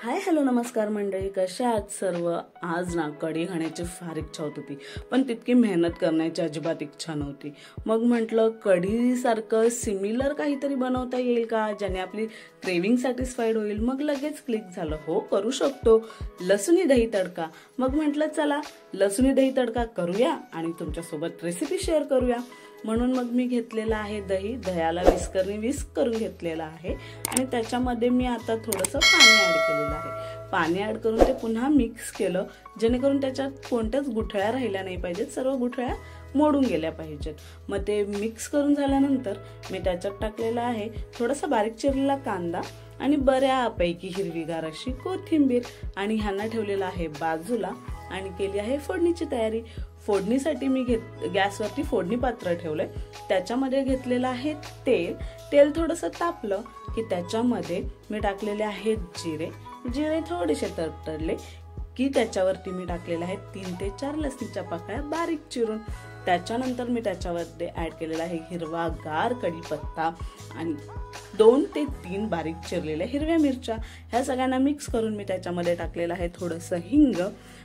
Hi hello नमस्कार मंडळी, कशा आहात सर्व। आज ना कढी खाण्याची फार इच्छा होत होती, पण तितकी मेहनत करण्याची अजिबात इच्छा नव्हती। मग म्हटलं कढी सारखं सिमिलर काहीतरी बनवता येईल का, ज्याने आपली क्रेविंग सॅटिस्फाईड होईल। मग लगेच क्लिक झालं, हो करू शकतो, लसुणी दही तडका। मग म्हटलं चला लसुणी दही तडका करूया आणि तुमच्यासोबत रेसिपी शेअर करूया। म्हणून मग मी घेतलेला आहे दही, दह्याला विस्करने विस्क करून घेतलेला आहे आणि त्याच्यामध्ये मी आता थोडंसं पाणी ऍड केलेलं आहे। पाणी ऍड करून ते पुन्हा मिक्स केलं, जेणेकरून त्याच्यात कोणत्याच गुठळ्या राहिल्या नाही पाहिजेत, सर्व गुठळ्या मोडून गेल्या पाहिजेत। मग ते मिक्स करून झाल्यानंतर मी त्याच्यात टाकलेला आहे थोडासा बारीक चिरलेला कांदा आणि बऱ्यापैकी हिरवीगार अशी कोथिंबीर आणि ह्यांना ठेवलेला आहे बाजूला आणि केली आहे फोडणीची तयारी। फोडणीसाठी मी गॅसवरती फोडणी पात्र ठेवलंय, त्याच्यामध्ये घेतलेलं आहे तेल थोडंसं तापलं की त्याच्यामध्ये मी टाकलेले आहेत जिरे थोडेसे तडतडले की त्याच्यावरती मी टाकलेले आहेत 3 ते 4 लसणीच्या पाकळ्या बारीक चिरून। त्याच्यानंतर मी त्याच्यावरती ऍड केलेला आहे हिरवागार कढीपत्ता आणि 2 ते 3 बारीक चिरलेल्या हिरव्या मिरच्या। ह्या सगळ्यांना मिक्स करून मी त्याच्यामध्ये टाकलेलं आहे थोडंसं हिंग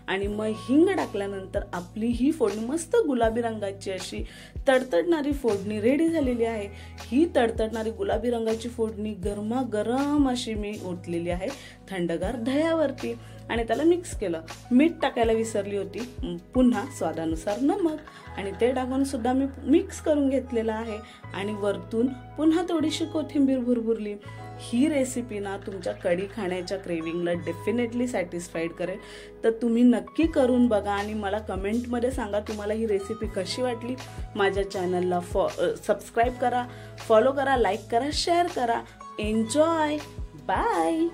आणि मग हिंग टाकल्यानंतर आपली ही फोडणी मस्त गुलाबी रंगाची अशी तडतडणारी फोडणी रेडी झालेली आहे। ही तडतडणारी गुलाबी रंगाची फोडणी गरमागरम अशी मी ओतलेली आहे थंडगार दह्यावरती आणि त्याला मिक्स केलं। मीठ टाकायला विसरली होती, पुन्हा स्वादानुसार नमक आणि ते टाकून सुद्धा मी मिक्स करून घेतलेलं आहे आणि वरतून पुन्हा थोडीशी कोथिंबीर भुरभुरली। ही रेसिपी ना तुमच्या कढी खाण्याच्या क्रेविंगला डेफिनेटली सॅटिस्फाईड करेल, तर तुम्ही नक्की करून बघा आणि मला कमेंटमध्ये सांगा तुम्हाला ही रेसिपी कशी वाटली। माझ्या चॅनलला सबस्क्राईब करा, फॉलो करा, लाईक करा, शेअर करा। Enjoy, bye.